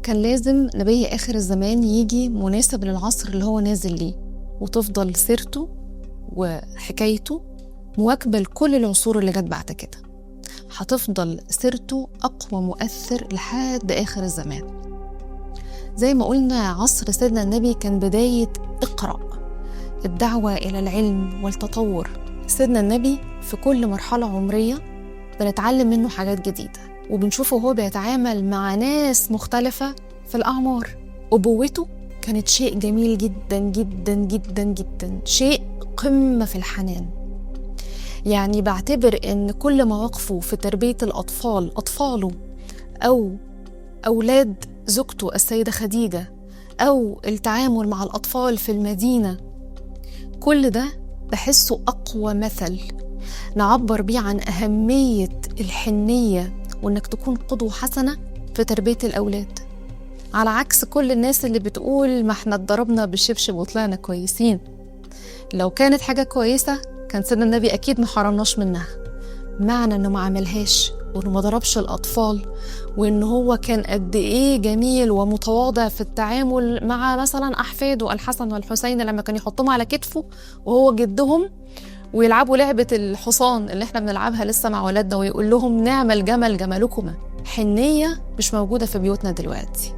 كان لازم نبي آخر الزمان يجي مناسب للعصر اللي هو نازل ليه، وتفضل سيرته وحكايته مواكبة لكل العصور اللي جت بعد كده. هتفضل سيرته أقوى مؤثر لحد آخر الزمان. زي ما قلنا عصر سيدنا النبي كان بداية اقرأ، الدعوة إلى العلم والتطور. سيدنا النبي في كل مرحلة عمرية بنتعلم منه حاجات جديدة، وبنشوفه هو بيتعامل مع ناس مختلفة في الأعمار. أبوته كانت شيء جميل جدا جدا جدا جدا، شيء قمة في الحنان. يعني بعتبر إن كل مواقفه في تربية الأطفال، أطفاله أو أولاد زوجته السيدة خديجة، أو التعامل مع الأطفال في المدينة، كل ده بحسه أقوى مثل نعبر بيه عن أهمية الحنية، وإنك تكون قدوة حسنة في تربية الأولاد، على عكس كل الناس اللي بتقول ما احنا اتضربنا بالشبشب وطلعنا كويسين. لو كانت حاجة كويسة كان سيدنا النبي أكيد ما حرمناش منها. معنى إنه ما عملهاش وإنه ما ضربش الأطفال، وإنه هو كان قد إيه جميل ومتواضع في التعامل مع مثلا أحفاده الحسن والحسين لما كان يحطهم على كتفه وهو جدهم، ويلعبوا لعبة الحصان اللي احنا بنلعبها لسه مع ولادنا، ويقول لهم نعم الجمل جملكما. حنية مش موجودة في بيوتنا دلوقتي.